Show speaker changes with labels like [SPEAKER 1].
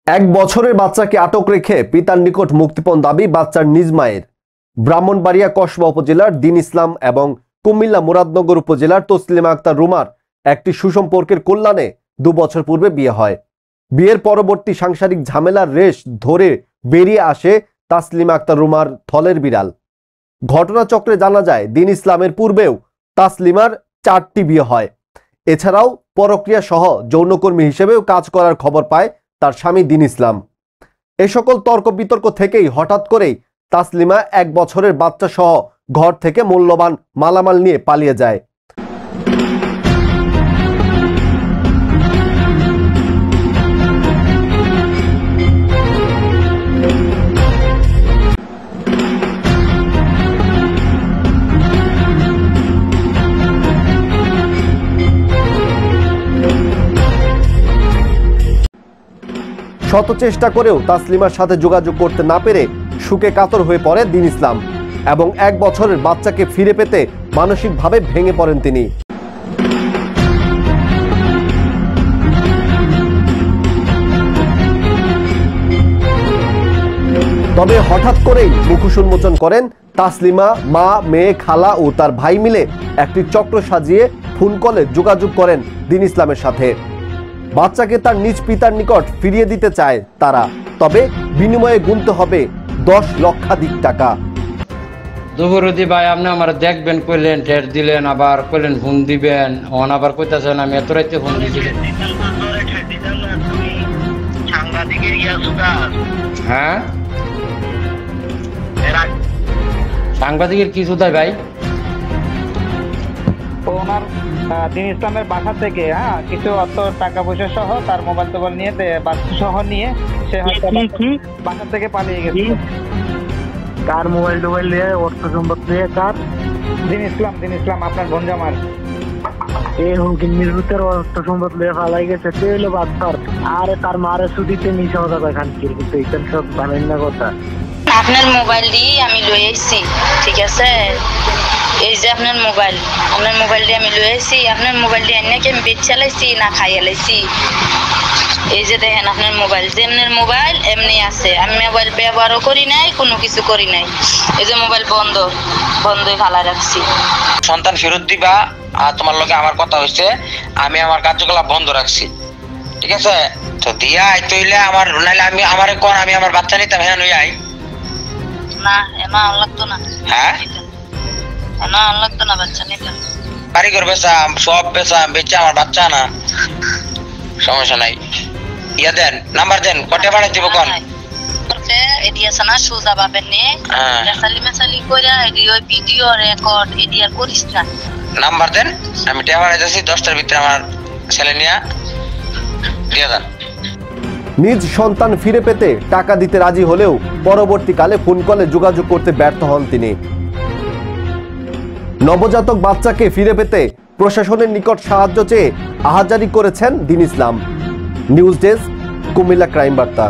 [SPEAKER 1] এক বছরের বাচ্চাকে আটক রেখে পিতার নিকট মুক্তিপণ দাবি বাচ্চার নিজ মায়ের। ব্রাহ্মণবাড়িয়া কসবা উপজেলার দিন ইসলাম এবং কুমিল্লা মুরাদনগর উপজেলার তসলিমা আক্তার রুমার একটি সুসম্পর্কের কল্যাণে 2 বছর পূর্বে বিয়ে হয়। বিয়ের পরবর্তী সাংসারিক ঝামেলার রেশ ধরে বেরিয়ে আসে তাসলিমা আক্তার রুমার থলের বিড়াল। ঘটনাচক্রে জানা যায় দিন ইসলামের পূর্বেও তাসলিমার 4টি বিয়ে হয়। এছাড়াও পরক্রিয়া সহ যৌনকর্মী হিসেবেও কাজ করার খবর পায় তার স্বামী দিন ইসলাম। এ সকল তর্ক বিতর্ক থেকেই হঠাৎ করেই তাসলিমা 1 বছরের বাচ্চা সহ ঘর থেকে মূল্যবান মালামাল নিয়ে পালিয়ে যায়। শত চেষ্টা করেও তাসলিমার সাথে যোগাযোগ করতে না পেরে শোকে কাতর হয়ে পড়ে দিন ইসলাম এবং 1 বছরের বাচ্চাকে ফিরে পেতে মানসিকভাবে ভেঙে পড়েন তিনি। তবে হঠাৎ করেই মুখোশ উন্মোচন করেন তাসলিমা। মা, মেয়ে, খালা ও তার ভাই মিলে একটি চক্র সাজিয়ে ফোন কলে যোগাযোগ করেন দিন ইসলামের সাথে। বাচ্চাকে তার নিজ পিতার নিকট ফিরিয়ে দিতে চায় তারা, তবে বিনিময়ে গুনতে হবে 10 লক্ষাধিক টাকা।
[SPEAKER 2] দুপুরদি ভাই আপনি আমার দেখবেন কইলেন, ঠের দিলেন, আবার কইলেন ফোন দিবেন, অন আবার কইতাছেন আমি এত রাইতে ফোন দিছিলেন। হ্যাঁ সাংবাদিকের কি সুদাই ভাই?
[SPEAKER 3] ওনার দিন ইসলামের বাসা থেকে কিছু অর্থ টাকা পয়সা সহ তার মোবাইল টোবাইল নিয়ে বাচ্চা সহ নিয়ে সে হয়তো বাসা থেকে পালিয়ে গেছে।
[SPEAKER 4] কার মোবাইল টোবাইল নিয়ে অর্থ সম্পদ নিয়ে? কার?
[SPEAKER 3] দিন ইসলাম আপনার গঞ্জামার।
[SPEAKER 4] এই হুমকি নির্বুতের অর্থ সম্পদ নিয়ে পালাই গেছে সে হলো বাচ্চার। আরে তার মারে ছুটিতে মিশা কথা দেখান কিন্তু এখানে সব জানেন না কথা।
[SPEAKER 5] আপনার মোবাইল দিয়ে আমি লই আইছি, ঠিক আছে? এই যে আপনার মোবাইল দিয়ে আমি লই আইছি। আপনার মোবাইল দিয়ে এনে কি আমি বেচ চালাইছি না খাইয়া লাইছি? এই যে দেখেন আপনার মোবাইল, যেমনের মোবাইল এমনি আছে। আমি মোবাইল ব্যবহারও করি নাই, কোনো কিছু করি নাই। এই যে মোবাইল বন্ধই ফালা রাখছি।
[SPEAKER 6] সন্তান ফেরত দিবা আর তোমার লগে আমার কথা হইছে, আমি আমার কার্যকলাপ বন্ধ রাখছি, ঠিক আছে? তো দিয়া আইতে হইলে আমার নাইলে আমি আমারে কোন আমি আমার বাচ্চা নিতাম হ্যাঁ লই আই
[SPEAKER 5] না, এমা লাগতো না।
[SPEAKER 6] হ্যাঁ
[SPEAKER 5] না লাগতো না, বাচ্চা নিতাম।
[SPEAKER 6] কারিগর বেচা সব বেচা আমার বাচ্চা না, সমস্যা নাই। ইয়া দেন, নাম্বার দেন, কটে ভাড়া দিব কোন?
[SPEAKER 5] এডি আছে না সুজা বাবের নিয়ে মেসালি কইরা এডি ওই ভিডিও রেকর্ড এডি আর করিস না।
[SPEAKER 6] নাম্বার দেন, আমি টেয়া ভাড়া যাচ্ছি 10টার ভিতরে আমার ছেলে নিয়ে দিয়ে দেন।
[SPEAKER 1] নিজ সন্তান ফিরে পেতে টাকা দিতে রাজি হলেও পরবর্তীকালে ফোন কলে যোগাযোগ করতে ব্যর্থ হন তিনি। নবজাতক বাচ্চাকে ফিরে পেতে প্রশাসনের নিকট সাহায্য চেয়ে আহাজারি করেছেন দিন ইসলাম। নিউজ ডেস্ক, কুমিল্লা ক্রাইম বার্তা।